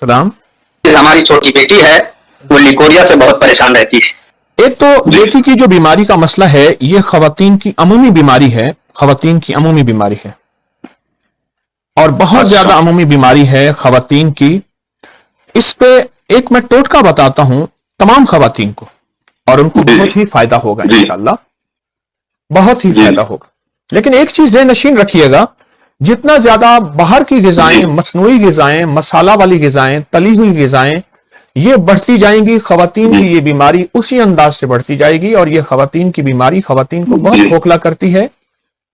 सलाम। हमारी छोटी बेटी है, वो लिकोरिया से बहुत परेशान रहती है। एक तो बेटी की जो बीमारी का मसला है, ये खवातीन की अमूमी बीमारी है, खवातीन की अमूमी बीमारी है और बहुत ज्यादा अमूमी बीमारी है खवातीन की। इस पे एक मैं टोटका बताता हूं तमाम खवातीन को और उनको बहुत ही फायदा होगा इंशाअल्लाह, बहुत ही फायदा होगा। लेकिन एक चीज ज़हन-नशीन रखिएगा, जितना ज्यादा बाहर की ग़िज़ाएं, मसनूई ग़िज़ाएं, मसाला वाली ग़िज़ाएं, तली हुई ग़िज़ाएं ये बढ़ती जाएंगी, खवातीन की ये बीमारी उसी अंदाज से बढ़ती जाएगी और ये खवातीन की बीमारी खवातीन को बहुत खोखला करती है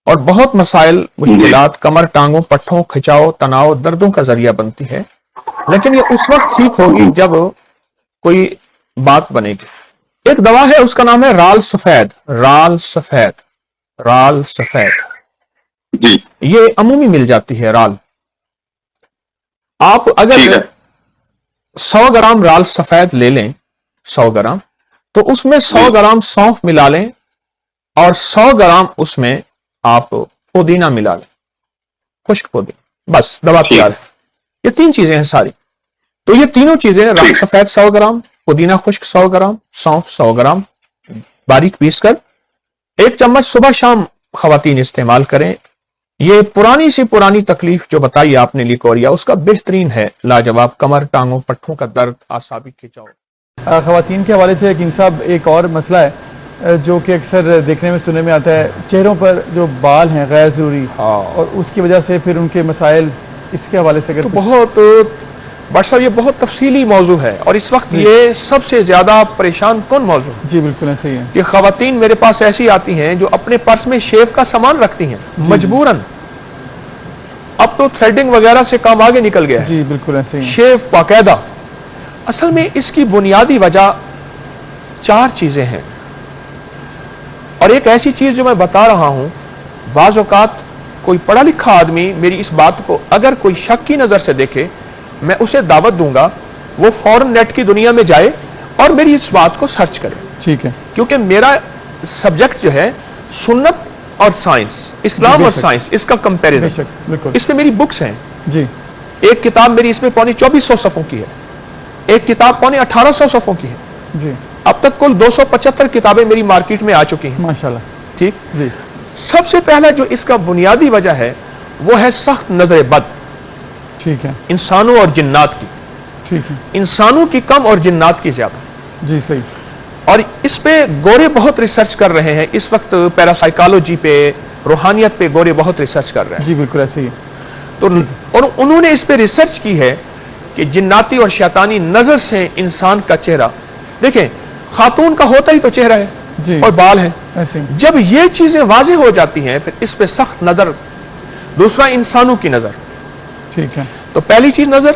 और बहुत मसाइल, मुश्किलात, कमर, टांगों, पट्ठों, खिंचाव, तनाव, दर्दों का जरिया बनती है। लेकिन ये उस वक्त ठीक होगी जब कोई बात बनेगी। एक दवा है, उसका नाम है राल सफेद। राल सफेद, राल सफेद ये अमूमी मिल जाती है। राल आप अगर 100 ग्राम राल सफेद ले लें, 100 ग्राम, तो उसमें 100 ग्राम सौंफ मिला लें और 100 ग्राम उसमें आप पुदीना मिला लें, खुश्क पुदीना, बस दवा तैयार है। ये 3 चीजें हैं सारी। तो ये तीनों चीजें, राल सफेद 100 ग्राम, पुदीना खुश्क 100 ग्राम, सौंफ 100 ग्राम बारीक पीस कर 1 चम्मच सुबह शाम खवातीन इस्तेमाल करें। ये पुरानी सी पुरानी तकलीफ जो बताई आपने लिकोरिया, उसका बेहतरीन है, लाजवाब। कमर, टांगों, पट्ठों का दर्द, आसाबी खिंचाव। खवातीन के हवाले से हकीम साहब एक और मसला है जो कि अक्सर देखने में सुनने में आता है, चेहरों पर जो बाल हैं गैर ज़रूरी, और उसकी वजह से फिर उनके मसाइल, इसके हवाले से तो बहुत बादशाह ये बहुत तफसीली मौजू है और इस वक्त ये सबसे ज्यादा परेशान कौन मौजू है। जी बिल्कुल ऐसे ही है। ये खवातीन मेरे पास ऐसी आती हैं जो अपने पर्स में शेव का सामान रखती हैं मजबूरन। अब तो थ्रेडिंग वगैरह से काम आगे निकल गया है। जी बिल्कुल ऐसे ही। शेव बाकायदा। असल में इसकी बुनियादी वजह 4 चीजें हैं और एक ऐसी चीज जो मैं बता रहा हूं, बाज़ औक़ात कोई पढ़ा लिखा आदमी मेरी इस बात को अगर कोई शक की नजर से देखे, मैं उसे दावत दूंगा वो फौरन नेट की दुनिया में जाए और मेरी इस बात को सर्च करे। ठीक है। क्योंकि मेरा सब्जेक्ट जो है सुन्नत और साइंस, इस्लाम और साइंस, इसका कंपैरिजन, इसमें मेरी बुक्स हैं जी। एक किताब मेरी इसमें पौनी 2400 सफ़ों की है, एक किताब पौनी 1800 सफ़ों की है जी। अब तक कुल 275 किताबें मेरी मार्केट में आ चुकी हैं माशाल्लाह। ठीक जी। सबसे पहला जो इसका बुनियादी वजह है वो है सख्त नजर बद। ठीक है। इंसानों और जिन्नात की। ठीक है। इंसानों की कम और जिन्नात की ज्यादा। जी सही। और इस पे गोरे बहुत रिसर्च कर रहे हैं इस वक्त, पैरासाइकोलॉजी पे, रूहानियत पे गोरे बहुत रिसर्च कर रहे हैं। जी बिल्कुल ऐसे ही। तो और उन्होंने इस पे रिसर्च की है कि जिन्नाती और शैतानी नजर से इंसान का चेहरा, देखें खातून का होता ही तो चेहरा है जी। और बाल है ऐसे। जब ये चीजें वाज़ेह हो जाती हैं फिर इस पे सख्त नजर। दूसरा इंसानों की नजर। ठीक है। तो पहली चीज नजर।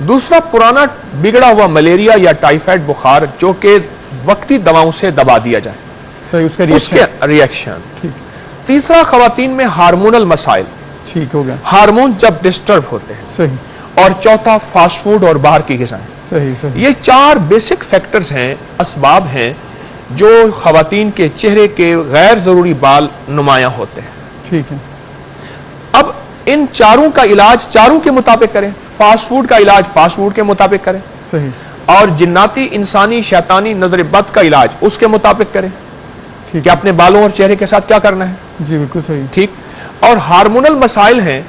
दूसरा पुराना बिगड़ा हुआ मलेरिया या टाइफाइड बुखार जो कि वक्ती दवाओं से दबा दिया जाए, सही, उसका रिएक्शन। ठीक। तीसरा खवातीन में हार्मोनल मसाइल। ठीक हो गया। हार्मोन जब डिस्टर्ब होते हैं। सही। और चौथा फास्ट फूड और बाहर की ग़िज़ाएं। सही सही। ये 4 बेसिक फैक्टर्स हैं, असबाब हैं जो खवातीन के चेहरे के गैर जरूरी बाल नुमायां होते हैं। ठीक है। अब इन चारों का इलाज चारों के मुताबिक करें। फास्ट फूड का इलाज फास्ट फूड के मुताबिक करें। सही। और जिन्नाती, इंसानी, शैतानी नजर बद का इलाज उसके मुताबिक करें। ठीक कि अपने बालों और चेहरे के साथ क्या करना है। जी बिल्कुल सही। ठीक। और हार्मोनल मसाइल हैं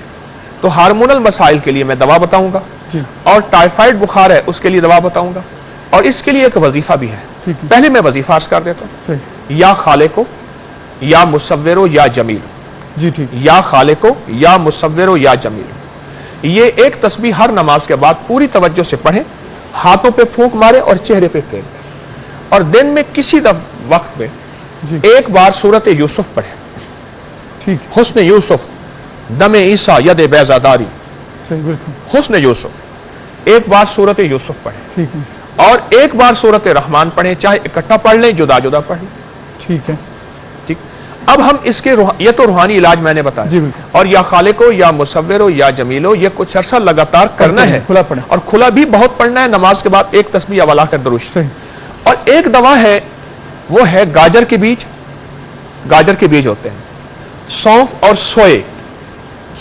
तो हार्मोनल मसाइल के लिए मैं दवा बताऊंगा जी। और टाइफाइड बुखार है उसके लिए दवा बताऊंगा और इसके लिए एक वजीफा भी है। ठीक है। पहले मैं वजीफा अर्ज कर देता हूं। सही। या खालिको या मुसव्विरो या जमील। जी ठीक। या खालिको या मुसव्विरो या जमील, ये एक तस्बीह हर नमाज के बाद पूरी तवज्जो से पढ़ें, हाथों पे फूंक मारे और चेहरे पे फेर दें और दिन में किसी वक्त में जी। एक बार सूरत यूसुफ पढ़ें। ठीक। हुस्न यूसुफ, दमे ईसा, यद बेजादारी। सही बिल्कुल। हुस्न यूसुफ, एक बार सूरत यूसुफ पढ़ें। ठीक है। और एक बार सूरत रहमान पढ़ें, चाहे इकट्ठा पढ़ लें, जुदा जुदा पढ़ लें। ठीक है। ठीक। अब हम इसके ये तो रूहानी इलाज मैंने बताया जी बिल्कुल। और या खालिको या मुसव्विरो या जमीलो, ये कुछ अरसा लगातार करना है। खुला पढ़ें और खुला भी बहुत पढ़ना है। नमाज के बाद एक तस्बीह अवला कर दरूद। सही। और एक दवा है, वो है गाजर के बीज। गाजर के बीज होते हैं, सौंफ और सोए।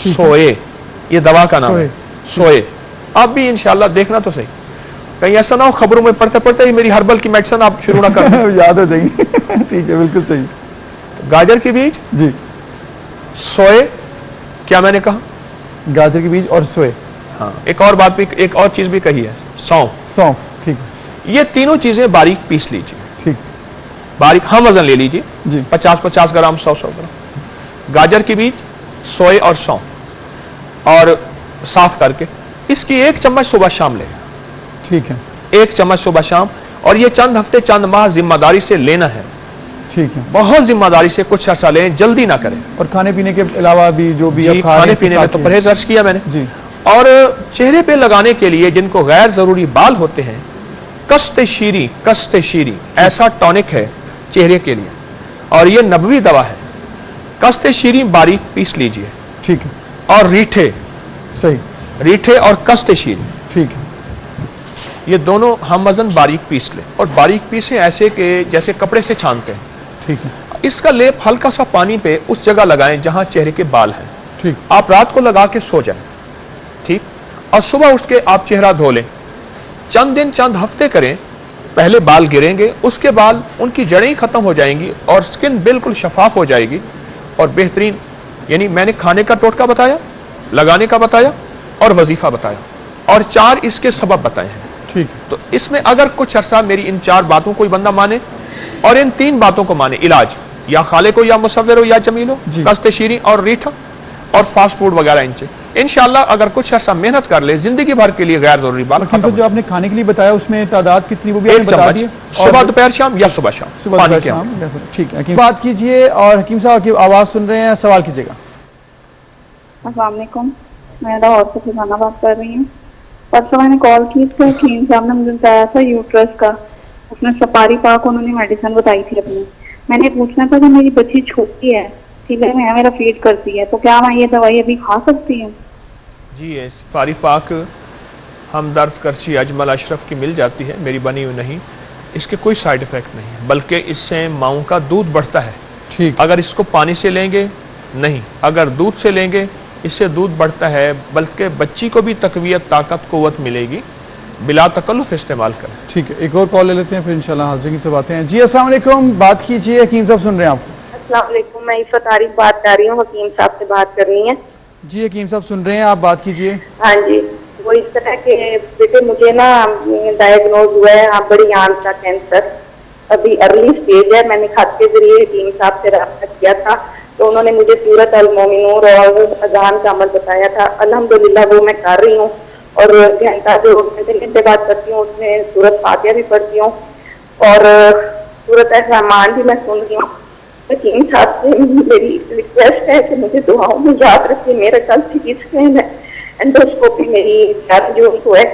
सोए ये दवा का नाम है, सोए। آپ بھی انشاءاللہ دیکھنا تو صحیح، کہیں ایسا نہ ہو خبروں میں پڑھتے پڑھتے ہی میری ہربل کی میڈیسن آپ شروع نہ کریں۔ یاد ہو جائیں گی۔ ٹھیک ہے، بالکل صحیح۔ گاجر کے بیج، جی، سوئے، کیا میں نے کہا؟ گاجر کے بیج اور سوئے، ہاں، ایک اور بات بھی، ایک اور چیز بھی کہی ہے، سونف۔ سونف، ٹھیک ہے، یہ تینوں چیزیں باریک پیس لیجیے، ٹھیک، باریک ہم وزن لے لیجیے، جی، 50 گرام 100 گرام گاجر کے بیج، سوئے اور سونف، اور صاف کر کے اس کی 1 چمچ صبح شام لیں، ٹھیک ہے، 1 چمچ صبح شام، اور یہ چند ہفتے چند ماہ ذمہ داری سے لینا ہے، ٹھیک ہے، بہت ذمہ داری سے کچھ عرصہ لیں، جلدی نہ کریں۔ اور کھانے پینے کے علاوہ بھی جو بھی جی، آپ کھا رہے ہیں کھانے اس کے پینے میں ساتھ تو ہی- پرہیز عرض کیا میں نے۔ جی، اور چہرے پہ لگانے کے لیے جن کو غیر ضروری بال ہوتے ہیں، کست شیری ایسا ٹونک ہے چہرے کے لیے، اور یہ نبوی دوا ہے۔ کست شیری باریک پیس لیجئے، ٹھیک ہے، اور ریٹھے اور کست شیری، ٹھیک ہے، یہ دونوں ہم وزن باریک پیس لیں، اور باریک پیسیں ایسے کہ جیسے کپڑے سے چھانتے ہیں۔ ٹھیک ہے، اس کا لیپ ہلکا سا پانی پہ اس جگہ لگائیں جہاں چہرے کے بال ہیں، ٹھیک، آپ رات کو لگا کے سو جائیں، ٹھیک، اور صبح اٹھ کے آپ چہرہ دھو لیں، چند دن چند ہفتے کریں، پہلے بال گریں گے، اس کے بعد ان کی جڑیں ختم ہو جائیں گی اور سکن بالکل شفاف ہو جائے گی، اور بہترین، یعنی میں نے کھانے کا ٹوٹکا بتایا، لگانے کا بتایا، اور وظیفہ بتایا، اور 4 اس کے سبب بتائے ہیں۔ ٹھیک ہے، تو اس میں اگر کچھ عرصہ میری ان 4 باتوں کو بندہ مانے اور ان 3 باتوں کو مانے، علاج یا خالق ہو یا مصور ہو یا جمیل ہو، جی، کست شیری اور ریٹھا اور فاسٹ فوڈ وغیرہ، ان سے انشاءاللہ اگر کچھ عرصہ محنت کر لے، زندگی بھر کے لیے غیر ضروری بال ختم ہو جو آپ نے کھانے کے لیے بتایا اس میں تعداد کتنی، وہ بھی آپ 1 نے بتا چمچ دی؟ صبح دوپہر شام یا صبح شام صبح پانی دوپہر کے شام، ٹھیک ہے، بات کیجئے، اور حکیم صاحب کی آواز سن رہے ہیں، سوال کیجئے گا۔ السلام علیکم، میں لاہور سے فضانہ بات کر رہی ہوں۔ پرسوں میں نے کال کی تھی، حکیم صاحب نے مجھے بتایا تھا یوٹرس کا، اس میں سپاری پاک انہوں نے میڈیسن بتائی تھی اپنی۔ میں نے پوچھنا تھا کہ میری بچی چھوٹی ہے، سیدھے میں میرا فیڈ کرتی ہے، تو کیا میں یہ دوائی ابھی کھا سکتی ہوں؟ جی، سپاری پاک ہمدرد کرچی اجمل اشرف کی مل جاتی ہے، میری بنی ہوئی نہیں، اس کے کوئی سائیڈ افیکٹ نہیں ہے، بلکہ اس سے ماؤں کا دودھ بڑھتا ہے۔ ٹھیک، اگر اس کو پانی سے لیں گے نہیں، اگر دودھ سے لیں گے اس سے دودھ بڑھتا ہے، بلکہ بچی کو بھی تقویت، طاقت، قوت ملے گی، بلا تکلف استعمال کریں۔ ٹھیک ہے، ایک اور کال لے لیتے ہیں، پھر انشاءاللہ حاضرین کی باتیں ہیں۔ جی السلام علیکم، بات کیجئے، حکیم صاحب سن رہے ہیں آپ۔ السلام علیکم، میں عفت عارف بات کر رہی ہوں، حکیم صاحب سے بات کرنی ہے۔ جی حکیم صاحب سن رہے ہیں، آپ بات کیجئے۔ ہاں جی، وہ اس طرح کہ بیٹے مجھے نا ڈائگنوز ہوا ہے بڑی آنت کا کینسر، ابھی ارلی سٹیج ہے۔ میں نے خط کے ذریعے حکیم صاحب سے رابطہ کیا تھا، تو انہوں نے مجھے سورۃ المومنون اور اذان کا عمل بتایا تھا، الحمدللہ وہ میں کر رہی ہوں، اور گھنٹہ جو گھنٹے بعد کرتی ہوں اس میں سورۃ فاتحہ بھی پڑھتی ہوں، اور سورۃ الرحمن بھی میں سن رہی ہوں۔ حکیم صاحب سے میری ریکویسٹ ہے کہ مجھے دعاؤں میں یاد رکھیں، میرا کل سی اسکین ہے، انڈوسکوپی میری جو ہے،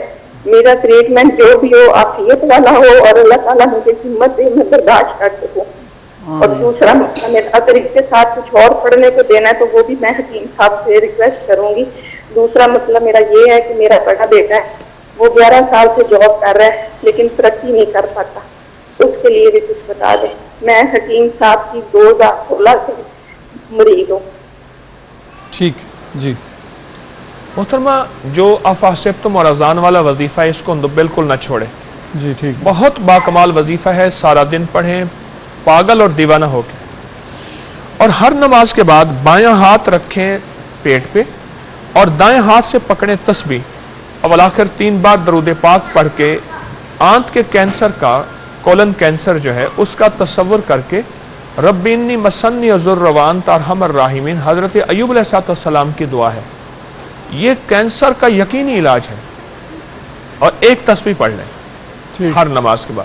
میرا ٹریٹمنٹ جو بھی ہو عافیت والا ہو، اور اللہ تعالیٰ مجھے ہمت دے، میں برداشت کر سکوں۔ اور دوسرا مسئلہ، اگر اس کے ساتھ کچھ اور پڑھنے کو دینا ہے تو وہ بھی میں حکیم صاحب سے ریکویسٹ کروں گی۔ دوسرا مسئلہ میرا یہ ہے کہ میرا بڑا بیٹا ہے، وہ 11 سال سے جاب کر رہا ہے لیکن ترقی نہیں کر پاتا، اس کے لیے بھی کچھ بتا دیں۔ میں حکیم صاحب کی 2016 سے مریض ہوں۔ ٹھیک، جی محترمہ، جو افاسبتم اور اذان والا وظیفہ ہے اس کو بالکل نہ چھوڑیں، جی، ٹھیک، بہت باکمال وظیفہ ہے، سارا دن پڑھیں پاگل اور دیوانہ ہو کے، اور ہر نماز کے بعد بایاں ہاتھ رکھیں پیٹ پہ اور دائیں ہاتھ سے پکڑیں تسبیح، اول آخر 3 بار درود پاک پڑھ کے آنت کے کینسر کا، کولن کینسر جو ہے اس کا تصور کر کے رب انی مسنی ضر وانت ارحم الراحمین، حضرت ایوب علیہ السلام کی دعا ہے، یہ کینسر کا یقینی علاج ہے، اور ایک تسبیح پڑھ لیں ٹھیک۔ ہر نماز کے بعد۔